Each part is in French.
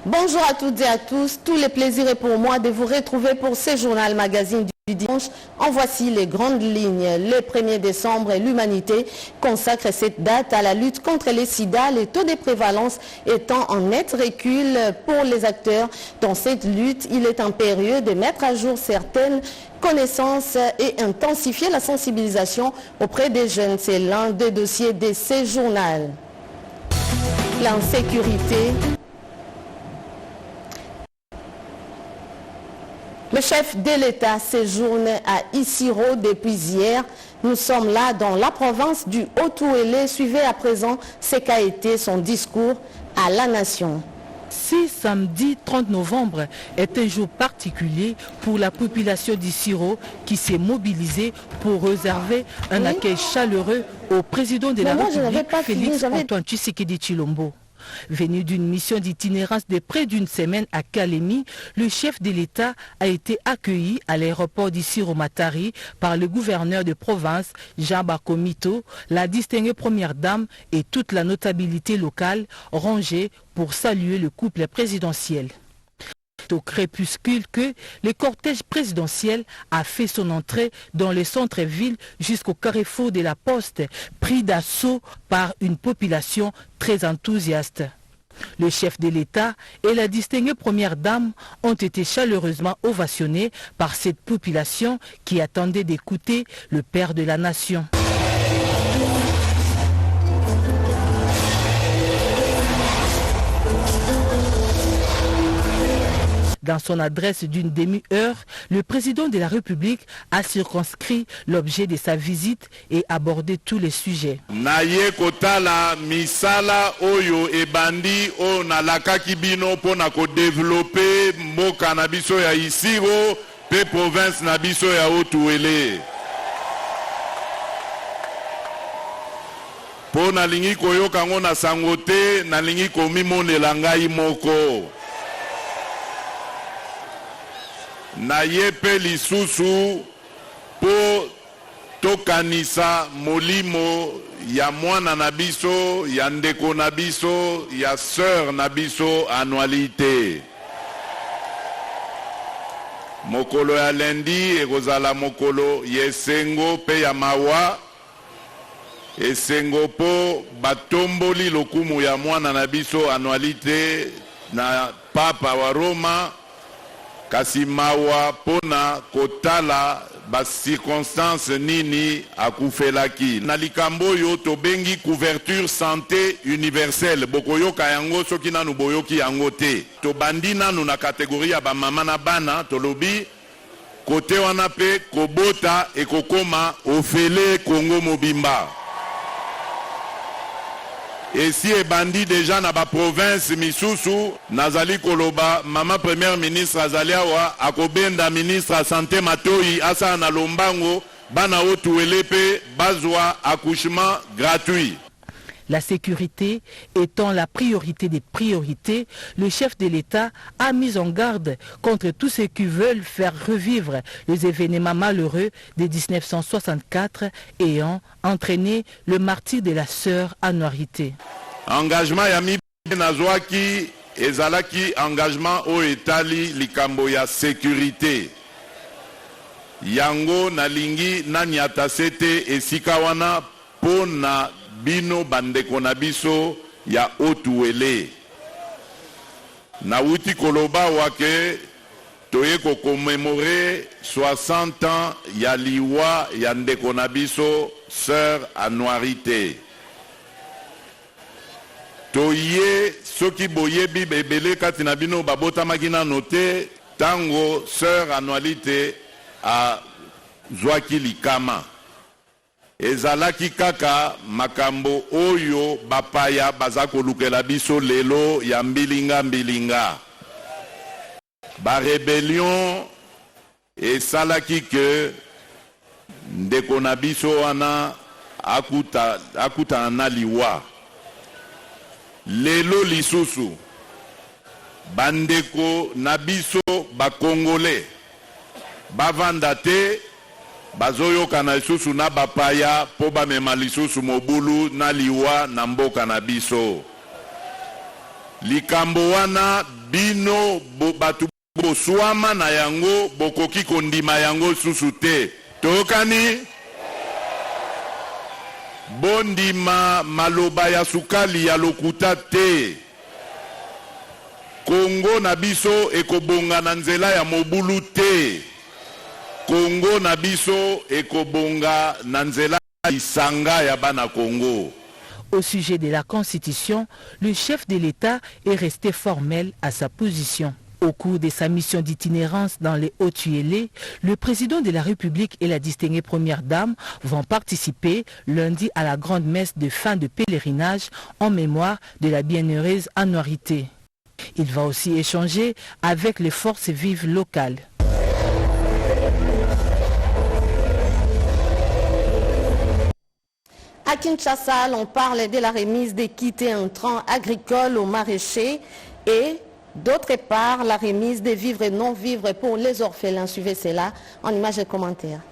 Bonjour à toutes et à tous. Tous les plaisirs est pour moi de vous retrouver pour ce journal magazine du dimanche. En voici les grandes lignes. Le 1er décembre, l'humanité consacre cette date à la lutte contre les sida, le taux de prévalence étant en net recul pour les acteurs. Dans cette lutte, il est impérieux de mettre à jour certaines connaissances et intensifier la sensibilisation auprès des jeunes. C'est l'un des dossiers de ce journal. L'insécurité. Le chef de l'État séjourne à Isiro depuis hier. Nous sommes là dans la province du Haut-Ouélé. Suivez à présent ce qu'a été son discours à la nation. Si samedi 30 novembre est un jour particulier pour la population d'Isiro qui s'est mobilisée pour réserver un accueil chaleureux au président de la République, Félix Antoine Tshisekedi Tshilombo. Venu d'une mission d'itinérance de près d'une semaine à Kalemi, le chef de l'État a été accueilli à l'aéroport d'Isiro-Matari par le gouverneur de province, Jean Bakomito, la distinguée première dame et toute la notabilité locale rangée pour saluer le couple présidentiel. Au crépuscule que le cortège présidentiel a fait son entrée dans le centre-ville jusqu'au carrefour de la Poste, pris d'assaut par une population très enthousiaste. Le chef de l'État et la distinguée première dame ont été chaleureusement ovationnés par cette population qui attendait d'écouter le père de la nation. Dans son adresse d'une demi-heure, le président de la République a circonscrit l'objet de sa visite et abordé tous les sujets. Naye kotala misala oyo ebandi o nalaka kibino pona ko développer mboka na biso ya Isiro pe province na biso ya Haut-Ouélé. Pona lingi koyoka ngo na sangote na lingi komimonela ngai moko. Na yepe lisusu po tokanisa molimo ya mwana na biso, ya ndeko na biso, ya sœur na biso annualité. Mokolo ya lendi ekozala mokolo yesengo pe ya mawa. Esengo po batomboli lokumu ya mwana na biso annualité na papa wa Roma. Kasi mawa pona kotala ba circonstance nini akufelaki. Na likambo yo to bengi couverture santé universelle. Bokoyoka yango soki nanu boyoki yango te. To bandi nanu na kategorie ya ba mama na bana to lobi kote wana pe kobota ekokoma ofele Kongo mobimba. Et si e bandi déjà na ba province misusu nazali koloba mama premier ministre azaliawa akobenda ministre à santé Matoi asa na lombango bana Haut-Ouélé pe bazwa accouchement gratuit. La sécurité étant la priorité des priorités, le chef de l'État a mis en garde contre tous ceux qui veulent faire revivre les événements malheureux de 1964 ayant entraîné le martyre de la sœur Annualité. Engagement yami nazwaki ezalaki engagement o etali likambo ya sécurité. Yango nalingi nanyata sete esika wana pona bino bandeko na biso ya Haut-Ouélé. Na wuti koloba wake toye ko commémorer 60 ans ya liwa ya ndeko na biso sœur Annualité. Toye soki boyebi bebele kati na bino babota magina note tango sœur Annualité a zwaki likama. Ezalaki kaka makambo oyo bapaya bazako lukela biso lelo ya mbilinga. Ba rébellion esalaki ke ndeko na biso wana akuta na liwa. Lelo lisusu bandeko na biso ba Congolais bavanda te bazoyoka na lisusu na bapaya po bamema lisusu mobulu na liwa na mboka na biso. likambo wana bino batu boswama na yango bokoki kondima yango susu te. Tokani bondima maloba ya sukali ya lokuta te. Kongo na biso ekobonga na nzela ya mobulu te. Kongo na biso ekobonga na nzela isanga ya bana Congo. Au sujet de la Constitution, le chef de l'État est resté formel à sa position. Au cours de sa mission d'itinérance dans les Hauts-Tuélé, le président de la République et la distinguée première dame vont participer lundi à la grande messe de fin de pèlerinage en mémoire de la bienheureuse Anouarité. Il va aussi échanger avec les forces vives locales. À Kinshasa, on parle de la remise des kits et intrants agricoles aux maraîchers et d'autre part la remise des vivres et non-vivres pour les orphelins. Suivez cela en images et commentaires.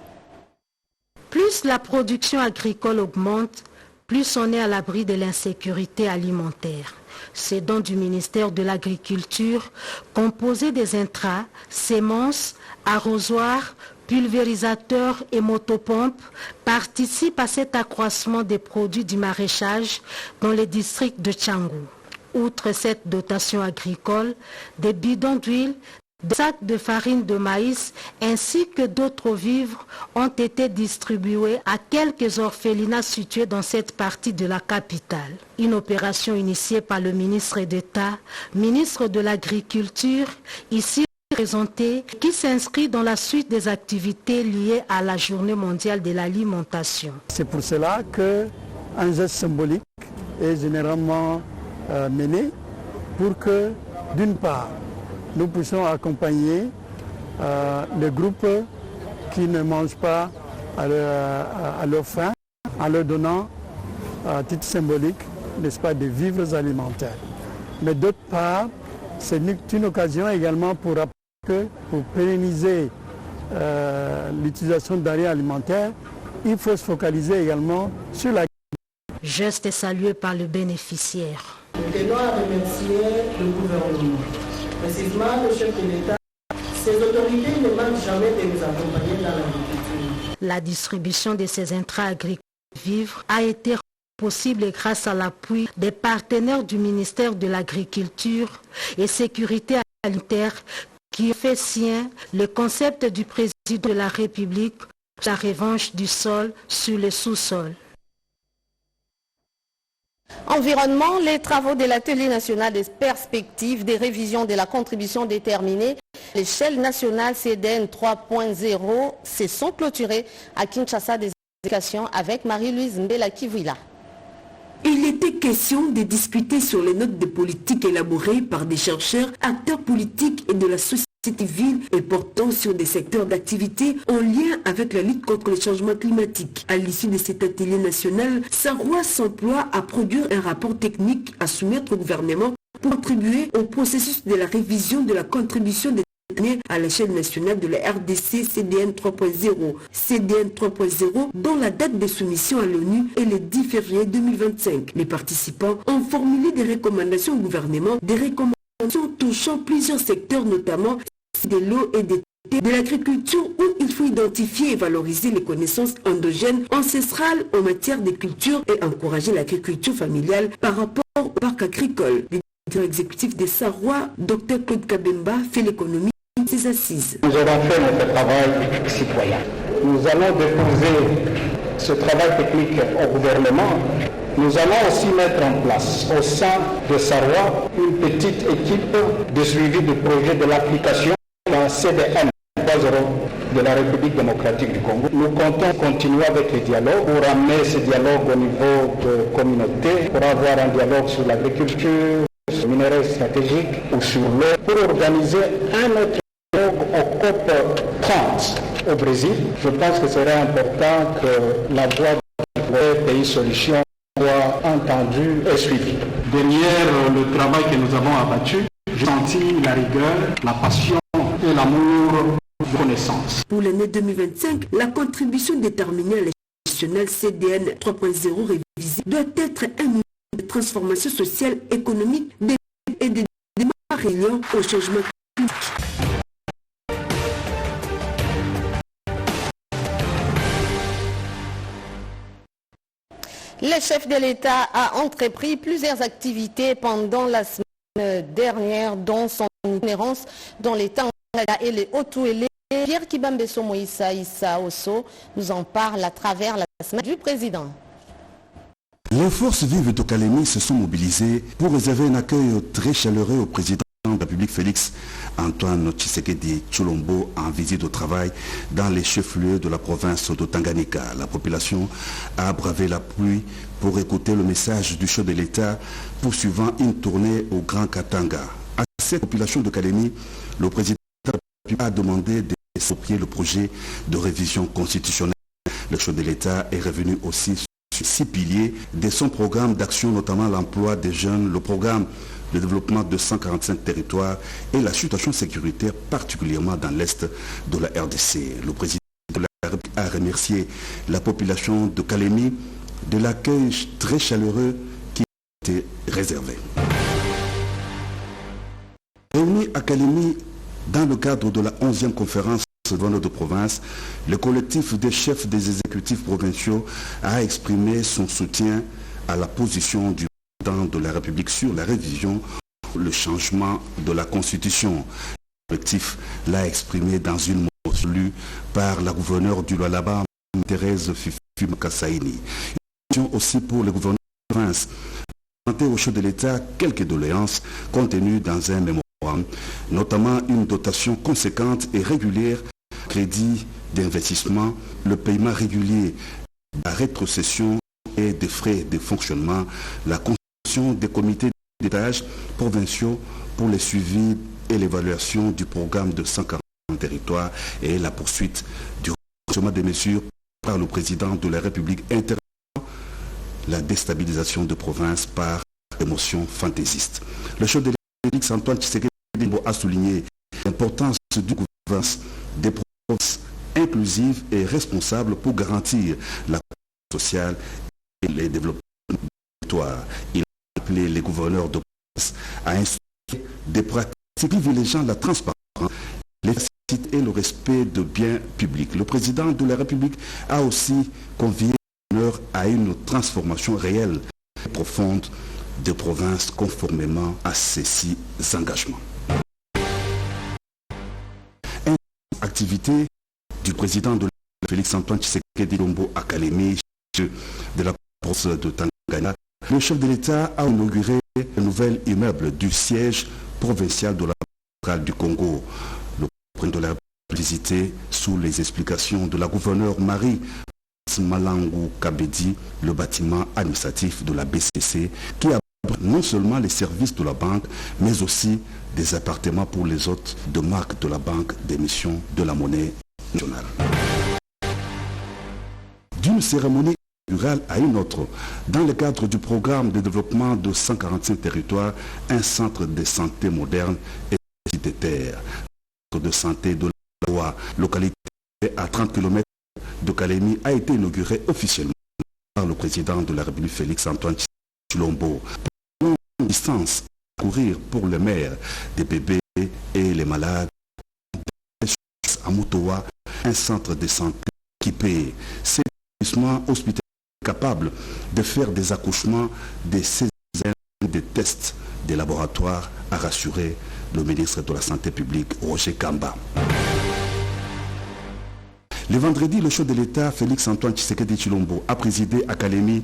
Plus la production agricole augmente, plus on est à l'abri de l'insécurité alimentaire. C'est donc du ministère de l'Agriculture, composé des intrants, semences, arrosoirs, pulvérisateurs et motopompes, participent à cet accroissement des produits du maraîchage dans les districts de Tchangou. Outre cette dotation agricole, des bidons d'huile, des sacs de farine de maïs ainsi que d'autres vivres ont été distribués à quelques orphelinats situés dans cette partie de la capitale. Une opération initiée par le ministre d'État, ministre de l'Agriculture, ici présenté, qui s'inscrit dans la suite des activités liées à la Journée mondiale de l'alimentation. C'est pour cela qu'un geste symbolique est généralement mené pour que, d'une part, nous puissions accompagner les groupes qui ne mangent pas à leur faim en leur donnant, à titre symbolique, n'est-ce pas, des vivres alimentaires. Mais d'autre part, c'est une occasion également pour pérenniser l'utilisation de denrées alimentaires, il faut se focaliser également sur la... Geste salué par le bénéficiaire. Nous tenons à remercier le gouvernement. Précisément, le chef de l'État, ces autorités ne manquent jamais de nous accompagner dans l'agriculture. La distribution de ces intrants agricoles vivres a été possible grâce à l'appui des partenaires du ministère de l'Agriculture et Sécurité alimentaire qui fait sien le concept du président de la République, la revanche du sol sur le sous-sol. Environnement, les travaux de l'atelier national des perspectives des révisions de la contribution déterminée à l'échelle nationale CDN 3.0 se sont clôturés à Kinshasa des éducations avec Marie-Louise Mbela-Kivouila. Il était question de discuter sur les notes de politique élaborées par des chercheurs, acteurs politiques et de la société civile et portant sur des secteurs d'activité en lien avec la lutte contre le changement climatique. À l'issue de cet atelier national, Sarrois s'emploie à produire un rapport technique à soumettre au gouvernement pour contribuer au processus de la révision de la contribution des à l'échelle nationale de la RDC CDN 3.0. CDN 3.0 dont la date de soumission à l'ONU est le 10 février 2025. Les participants ont formulé des recommandations au gouvernement, des recommandations touchant plusieurs secteurs, notamment de l'eau et de l'agriculture, où il faut identifier et valoriser les connaissances endogènes ancestrales en matière de culture et encourager l'agriculture familiale par rapport au parc agricole. Le directeur exécutif des Sarrois, Dr Claude Kabemba, fait l'économie de ses assises. Nous avons fait notre travail citoyen. Nous allons déposer ce travail technique au gouvernement. Nous allons aussi mettre en place au sein de Sarrois une petite équipe de suivi du projet de l'application d'un CDN 3.0 de la République démocratique du Congo. Nous comptons continuer avec les dialogues pour amener ce dialogue au niveau de communauté, pour avoir un dialogue sur l'agriculture, sur les minerais stratégiques ou sur l'eau, pour organiser un autre dialogue au COP 30 au Brésil. Je pense que ce serait important que la voix des pays solutions soit entendue et suivie. Derrière le travail que nous avons abattu, j'ai senti la rigueur, la passion et l'amour de connaissance. Pour l'année 2025, la contribution déterminée à l'échelle nationale CDN 3.0 révisée doit être un moyen de transformation sociale, économique et réunion au changement climatique. Le chef de l'État a entrepris plusieurs activités pendant la semaine dernière, dont son itinérance dans l'État et les Haut-Touélé. Pierre Kibambeso Moïsa Issa Osso nous en parle à travers la semaine du président. Les forces vives de Kalemi se sont mobilisées pour réserver un accueil très chaleureux au président de la République Félix Antoine Tshisekedi Tshilombo en visite au travail dans les chefs-lieux de la province de Tanganyika. La population a bravé la pluie pour écouter le message du chef de l'État poursuivant une tournée au Grand Katanga. À cette population de Kalemi, le président de la République a demandé d'exproprier le projet de révision constitutionnelle. Le chef de l'État est revenu aussi sur 6 piliers de son programme d'action, notamment l'emploi des jeunes, le programme de développement de 145 territoires et la situation sécuritaire, particulièrement dans l'est de la RDC. Le président de la République a remercié la population de Kalemi de l'accueil très chaleureux qui a été réservé. Réunis à Kalemi dans le cadre de la 11e conférence de province, le collectif des chefs des exécutifs provinciaux a exprimé son soutien à la position du président de la République sur la révision, le changement de la Constitution. Le collectif l'a exprimé dans une motion lue par la gouverneure du Lualaba, Thérèse Fifi Makassaïni. Une motion aussi pour le gouverneur de la province, présenter au chef de l'État quelques doléances contenues dans un mémorandum, notamment une dotation conséquente et régulière, crédit d'investissement, le paiement régulier, la rétrocession et des frais de fonctionnement, la constitution des comités des tâches provinciaux pour le suivi et l'évaluation du programme de 140 territoires et la poursuite du renforcement des mesures par le président de la République intéressant la déstabilisation de provinces par émotions fantaisistes. Le chef de l'État, Antoine Tshisekedi, a souligné l'importance du gouvernement des provinces inclusives et responsables pour garantir la cohésion sociale et le développement du territoire. Il a appelé les gouverneurs de province à instaurer des pratiques privilégiant la transparence, l'efficacité et le respect de biens publics. Le président de la République a aussi convié les gouverneurs à une transformation réelle et profonde des provinces conformément à ces 6 engagements. Activité du président de la Félix Antoine Tshisekedi Tshilombo à Kalemi, de la province de Tanganyika. Le chef de l'État a inauguré un nouvel immeuble du siège provincial de la capitale du Congo. Le président de la République a visité sous les explications de la gouverneure Marie Malangu Kabedi le bâtiment administratif de la BCC qui a non seulement les services de la banque, mais aussi des appartements pour les hôtes de marque de la banque d'émission de la monnaie nationale. D'une cérémonie inaugurale à une autre, dans le cadre du programme de développement de 145 territoires, un centre de santé moderne et de terre. Le centre de santé de la Loi, localité à 30 km de Kalemi, a été inauguré officiellement par le président de la République Félix Antoine Tshilombo. Distance à courir pour les mères, des bébés et les malades. À Motowa, un centre de santé équipé. Cet établissement hospitalier est capable de faire des accouchements, des césariennes, des tests, des laboratoires, a rassuré le ministre de la Santé publique, Roger Kamba. Le vendredi, le chef de l'État, Félix Antoine Tshisekedi Tshilombo, a présidé à Kalemi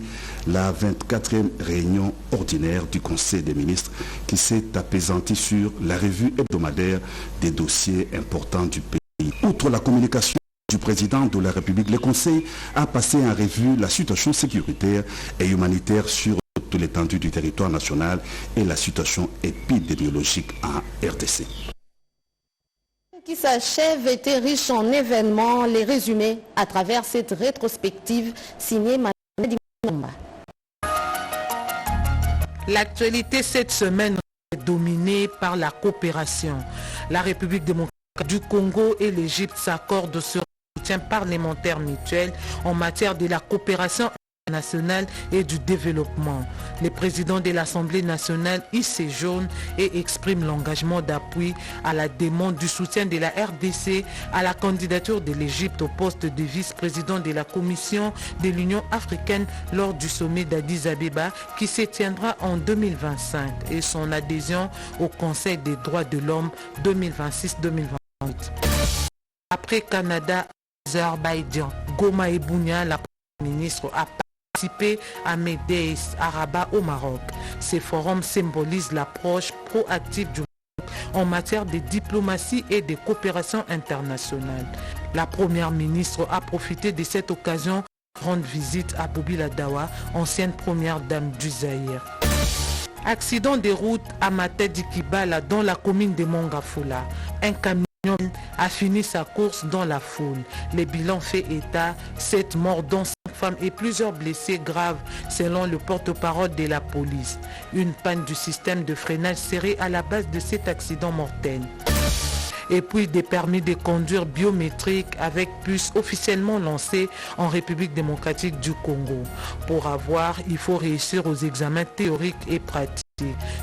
la 24e réunion ordinaire du Conseil des ministres qui s'est apaisantie sur la revue hebdomadaire des dossiers importants du pays. Outre la communication du président de la République, le Conseil a passé en revue la situation sécuritaire et humanitaire sur toute l'étendue du territoire national et la situation épidémiologique en RDC. Qui s'achève était riche en événements, les résumés à travers cette rétrospective signée Manadi Mamba. L'actualité cette semaine est dominée par la coopération. La République démocratique du Congo et l'Égypte s'accordent sur un soutien parlementaire mutuel en matière de la coopération nationale et du développement. Le président de l'Assemblée nationale y séjourne et exprime l'engagement d'appui à la demande du soutien de la RDC à la candidature de l'Égypte au poste de vice-président de la Commission de l'Union africaine lors du sommet d'Addis Abeba qui se tiendra en 2025 et son adhésion au Conseil des droits de l'homme 2026-2028. Après Canada, Azerbaïdjan, Goma et Bunia, la première ministre a participé à Médès à Rabat au Maroc. Ces forums symbolisent l'approche proactive du Maroc en matière de diplomatie et de coopération internationale. La première ministre a profité de cette occasion pour rendre visite à Bobila Dawa, ancienne première dame du Zaïre. Accident de route à Matadi-Kibala dans la commune de Mongafula. Un camion a fini sa course dans la foule. Les bilans fait état, 7 morts dont 5 femmes et plusieurs blessés graves selon le porte-parole de la police. Une panne du système de freinage serait à la base de cet accident mortel. Et puis des permis de conduire biométriques avec puce officiellement lancés en République démocratique du Congo. Pour avoir, il faut réussir aux examens théoriques et pratiques.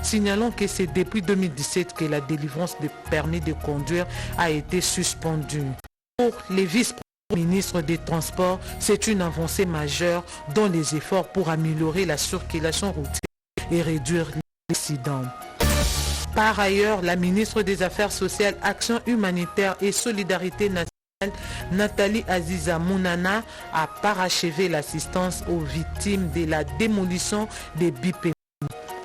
Signalons que c'est depuis 2017 que la délivrance de permis de conduire a été suspendue. Pour les vice-ministres des Transports, c'est une avancée majeure dans les efforts pour améliorer la circulation routière et réduire les accidents. Par ailleurs, la ministre des Affaires sociales, Action humanitaire et solidarité nationale, Nathalie Aziza Mounana, a parachevé l'assistance aux victimes de la démolition des BIPM.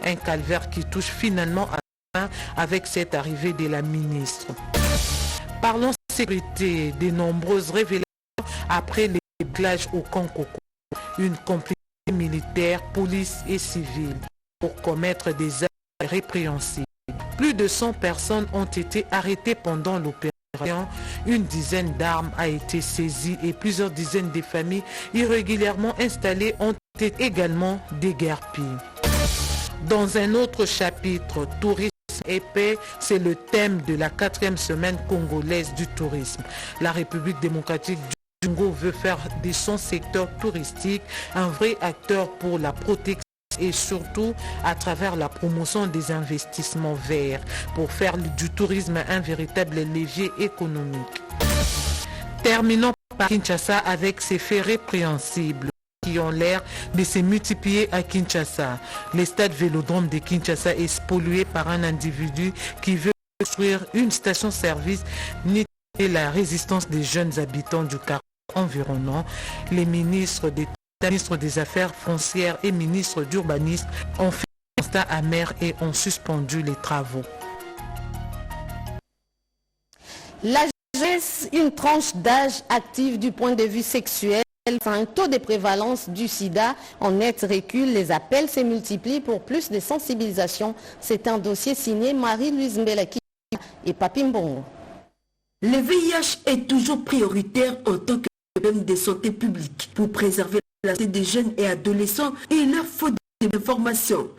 Un calvaire qui touche finalement à la fin avec cette arrivée de la ministre. Parlons sécurité, de nombreuses révélations après les réglages au camp Koko. Une complicité militaire, police et civile pour commettre des actes répréhensibles. Plus de 100 personnes ont été arrêtées pendant l'opération. Une dizaine d'armes a été saisie et plusieurs dizaines de familles irrégulièrement installées ont été également déguerpies. Dans un autre chapitre, tourisme et paix, c'est le thème de la 4e semaine congolaise du tourisme. La République démocratique du Congo veut faire de son secteur touristique un vrai acteur pour la protection et surtout à travers la promotion des investissements verts pour faire du tourisme un véritable levier économique. Terminons par Kinshasa avec ces faits répréhensibles qui ont l'air de se multiplier à Kinshasa. Le stade Vélodrome de Kinshasa est spolié par un individu qui veut construire une station-service ni la résistance des jeunes habitants du quartier environnant. Les ministres des Affaires foncières et ministres d'urbanisme ont fait un constat amer et ont suspendu les travaux. La jeunesse, une tranche d'âge active du point de vue sexuel, un taux de prévalence du sida en net recul. Les appels se multiplient pour plus de sensibilisation. C'est un dossier signé Marie-Louise Mbelaki et Papi Mbongo. Le VIH est toujours prioritaire en tant que problème de santé publique. Pour préserver la santé des jeunes et adolescents, il leur faut des informations.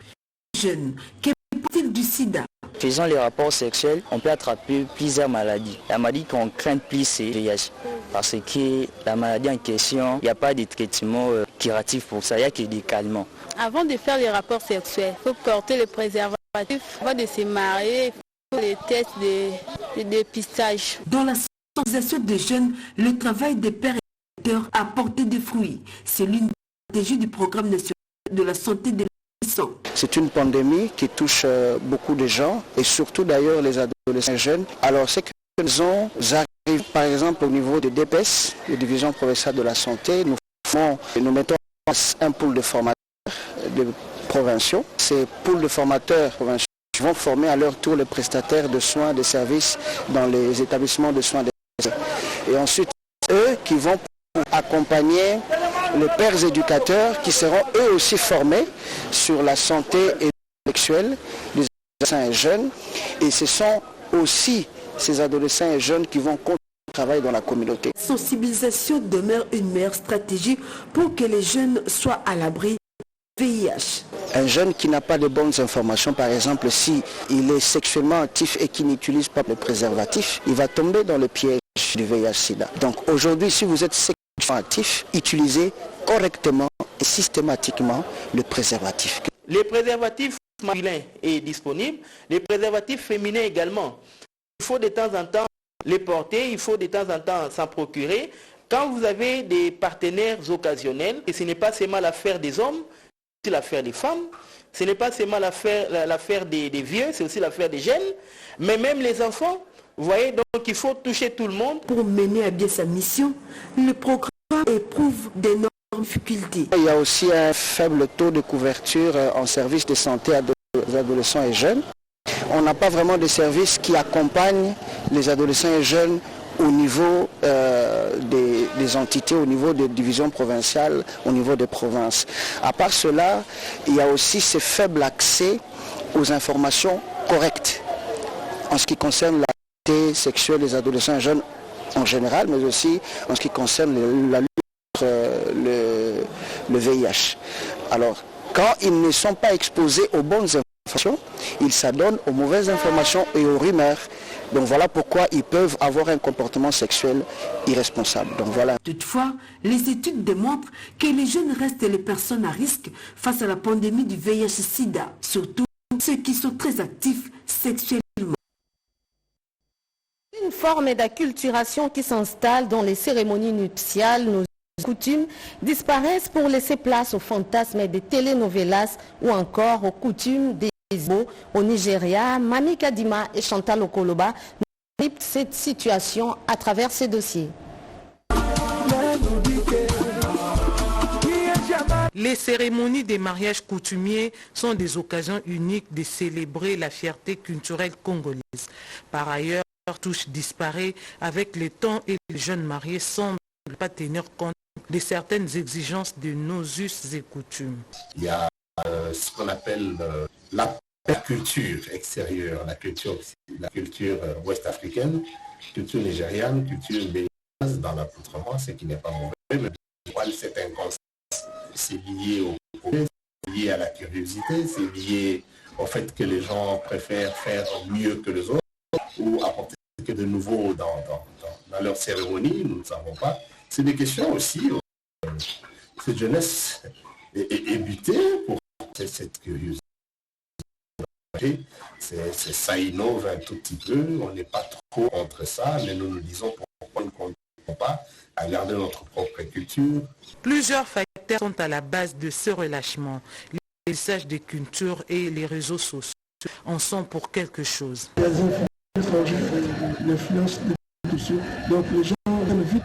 Jeunes, que peut-il du sida? Faisant les rapports sexuels, on peut attraper plusieurs maladies. La maladie qu'on craint plus, c'est le VIH. Parce que la maladie en question, il n'y a pas de traitement curatif pour ça, il n'y a que des calmants. Avant de faire les rapports sexuels, il faut porter le préservatif. Avant de se marier, il faut les tests de dépistage. Dans la sensibilisation des jeunes, le travail des pères et des docteurs a porté des fruits. C'est l'une des stratégies du programme national de la santé des adolescents. C'est une pandémie qui touche beaucoup de gens et surtout d'ailleurs les adolescents jeunes. Alors c'est que nous arrivons par exemple au niveau des DPS, les divisions provinciales de la santé, nous mettons en place un pool de formateurs de provinciaux. Ces pools de formateurs provinciaux vont former à leur tour les prestataires de soins, de services dans les établissements de soins. Et ensuite, eux qui vont accompagner les pères éducateurs qui seront eux aussi formés sur la santé sexuelle des adolescents et jeunes. Et ce sont aussi ces adolescents et jeunes qui vont continuer le travail dans la communauté. La sensibilisation demeure une meilleure stratégie pour que les jeunes soient à l'abri du VIH. Un jeune qui n'a pas de bonnes informations, par exemple, si il est sexuellement actif et qui n'utilise pas le préservatif, il va tomber dans le piège du VIH-Sida. Donc aujourd'hui, si vous êtes sexuellement actif, utilisez correctement et systématiquement le préservatif. Les préservatifs masculins est disponible, les préservatifs féminins également. Il faut de temps en temps les porter, il faut de temps en temps s'en procurer. Quand vous avez des partenaires occasionnels, et ce n'est pas seulement l'affaire des hommes, c'est l'affaire des femmes, ce n'est pas seulement l'affaire des vieux, c'est aussi l'affaire des jeunes, mais même les enfants. Vous voyez, donc il faut toucher tout le monde. Pour mener à bien sa mission, le programme éprouve d'énormes difficultés. Il y a aussi un faible taux de couverture en services de santé aux adolescents et jeunes. On n'a pas vraiment de services qui accompagnent les adolescents et jeunes au niveau des entités, au niveau des divisions provinciales, au niveau des provinces. À part cela, il y a aussi ce faible accès aux informations correctes en ce qui concerne la santé sexuelle des adolescents et jeunes en général, mais aussi en ce qui concerne la lutte contre le VIH. Alors, quand ils ne sont pas exposés aux bonnes informations, ils s'adonnent aux mauvaises informations et aux rumeurs. Donc voilà pourquoi ils peuvent avoir un comportement sexuel irresponsable. Donc voilà. Toutefois, les études démontrent que les jeunes restent les personnes à risque face à la pandémie du VIH-Sida, surtout ceux qui sont très actifs sexuellement. Une forme d'acculturation qui s'installe dans les cérémonies nuptiales, nos coutumes disparaissent pour laisser place aux fantasmes des telenovelas ou encore aux coutumes des Igbo. Au Nigeria, Mami Kadima et Chantal Okoloba nous décryptent cette situation à travers ces dossiers. Les cérémonies des mariages coutumiers sont des occasions uniques de célébrer la fierté culturelle congolaise. Par ailleurs, touche disparaît avec le temps et les jeunes mariés semblent ne pas tenir compte de certaines exigences de nos us et coutumes. Il y a ce qu'on appelle la culture extérieure, la culture ouest-africaine, culture nigériane, culture béninoise dans l'accoutrement, ce qui n'est pas mauvais, mais c'est inconscient. C'est lié au progrès, c'est lié à la curiosité, c'est lié au fait que les gens préfèrent faire mieux que les autres ou apporter que de nouveau dans leur cérémonie, nous ne savons pas. C'est des questions aussi. Cette jeunesse est butée pour cette curiosité. Ça innove un tout petit peu, on n'est pas trop contre ça, mais nous nous disons pourquoi nous ne continuons pas à garder notre propre culture. Plusieurs facteurs sont à la base de ce relâchement. Les messages des cultures et les réseaux sociaux en sont pour quelque chose. L'influence des réseaux sociaux, donc les gens veulent vite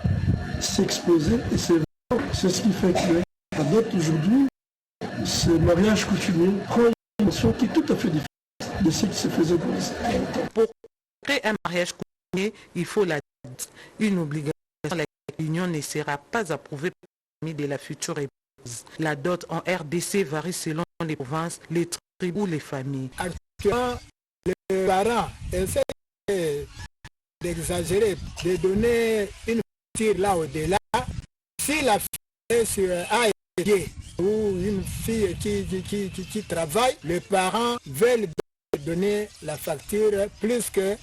s'exposer et c'est ce qui fait qu'à date aujourd'hui, ce mariage coutumier prend une dimension qui est tout à fait différente de ce qui se faisait pour les. Pour créer un mariage coutumier, il faut la dot, une obligation. L'union ne sera pas approuvée parmi de la future épouse. La dot en RDC varie selon les provinces, les tribus ou les familles. Actuellement, les parents essaient d'exagérer, de donner une voiture là au-delà. Si la fille est sur A et B ou une fille qui travaille, les parents veulent donner la facture plus que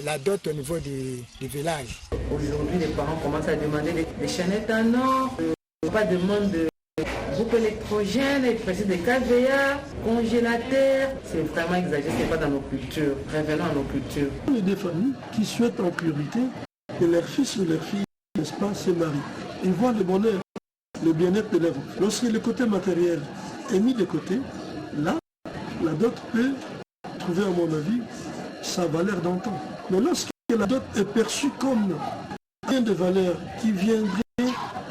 la dot au niveau du village. Aujourd'hui, les parents commencent à demander des chaînettes en or, pas de demande de groupe électrogène, ils précisent des KVA, congélateurs. C'est vraiment exagéré, c'est pas dans nos cultures. Revenons à nos cultures. Il y a des familles qui souhaitent en priorité que leur fils ou leur fille, n'est-ce pas, se marient. Ils voient le bonheur, le bien-être de leur vie. Lorsque le côté matériel est mis de côté, là, la dot peut trouver, à mon avis, sa valeur d'antan. Mais lorsque la dot est perçue comme un de valeur qui viendrait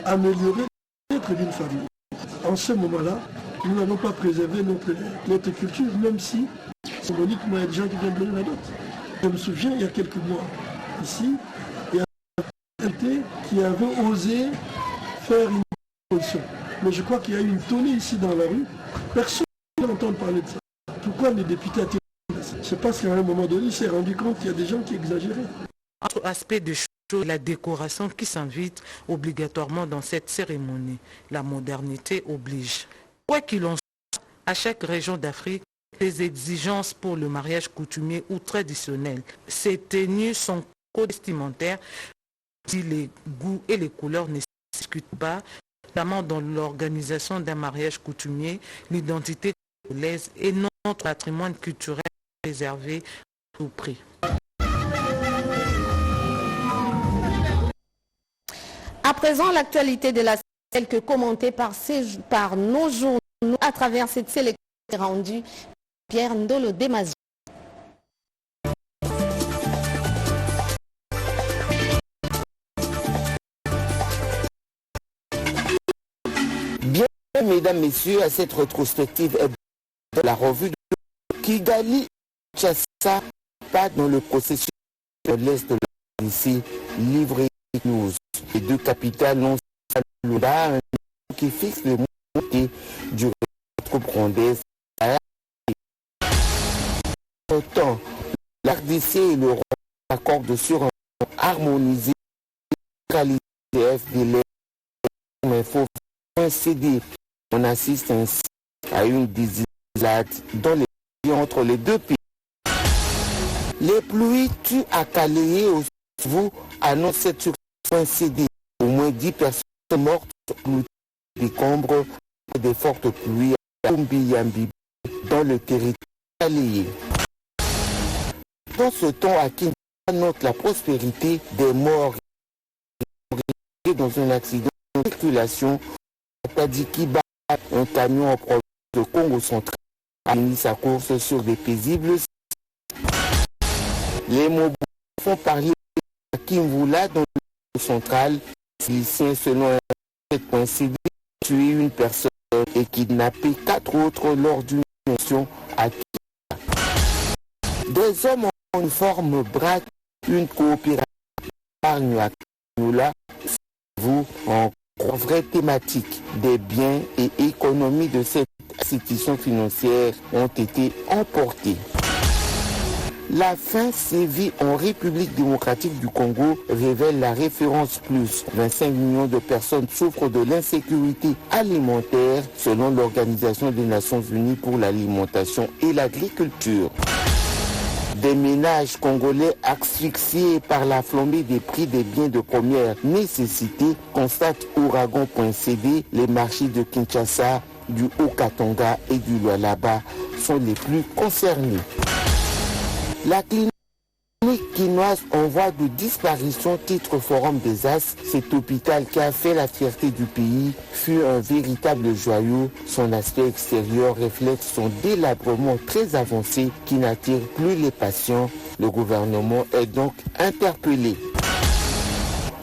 améliorer l'être d'une famille, en ce moment-là, nous n'avons pas préservé notre culture, même si symboliquement il y a des gens qui viennent donner la dot. Je me souviens, il y a quelques mois, ici, il y a un député qui avait osé faire une proposition. Mais je crois qu'il y a eu une tournée ici dans la rue. Personne n'entend parler de ça. Pourquoi les députés a-t-il? C'est parce qu'à un moment donné, il s'est rendu compte qu'il y a des gens qui exagéraient. Autre aspect de choses, la décoration qui s'invite obligatoirement dans cette cérémonie. La modernité oblige. Quoi qu'il en soit, à chaque région d'Afrique, les exigences pour le mariage coutumier ou traditionnel. Ces tenues sont co-vestimentaires si les goûts et les couleurs ne se discutent pas. notamment dans l'organisation d'un mariage coutumier, l'identité congolaise et notre patrimoine culturel préservé à tout prix. À présent, l'actualité de la celle que commentée par nos journaux à travers cette sélection rendue Pierre Ndolo Demazi. Bien, mesdames, messieurs, à cette rétrospective de la revue de Kigali, Kinshasa, pas dans le processus de l'Est de la RDC, livré news. Les deux capitales ont un qui fixe le monté du retroupe rwandaise. Autant, la RDC et le Rwanda accordent sur un harmonisé de l'air, mais il faut coïncider. On assiste ainsi à une désilade dans les liens entre les deux pays. Les pluies tuent à Calais au vous annoncent cette coïncider. Au moins 10 personnes mortes décombres des fortes pluies à Kumbiyambi dans le territoire allié. Dans ce temps, à Kinshasa note la prospérité des morts dans un accident de circulation à Tadikiba. Un camion en province de Congo central a mis sa course sur des paisibles. Les mots font parler à Kimvula dans le central. Lycéen selon un coïncidé, tué une personne et kidnappé 4 autres lors d'une mission à Kinshasa. Des hommes en uniforme braquent une coopération épargne à Kinshasa. Vous en vraie thématique des biens et économies de cette institution financière ont été emportés. La faim sévit en République démocratique du Congo, révèle la référence plus. 25 millions de personnes souffrent de l'insécurité alimentaire selon l'Organisation des Nations Unies pour l'alimentation et l'agriculture. Des ménages congolais asphyxiés par la flambée des prix des biens de première nécessité, constate Ouragan.cd, les marchés de Kinshasa, du Haut-Katanga et du Lualaba sont les plus concernés. La clinique quinoise en voie de disparition, titre Forum des As. Cet hôpital qui a fait la fierté du pays fut un véritable joyau. Son aspect extérieur reflète son délabrement très avancé qui n'attire plus les patients. Le gouvernement est donc interpellé.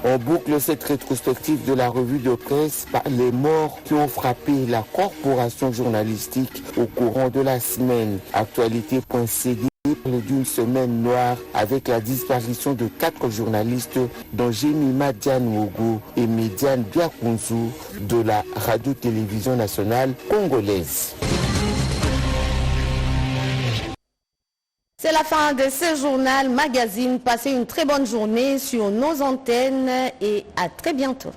On boucle cette rétrospective de la revue de presse par les morts qui ont frappé la corporation journalistique au courant de la semaine. Actualité.cd parle d'une semaine noire avec la disparition de 4 journalistes dont Jemima Diane-Wogo et Médiane Biakunzu de la radio-télévision nationale congolaise. C'est la fin de ce journal magazine. Passez une très bonne journée sur nos antennes et à très bientôt.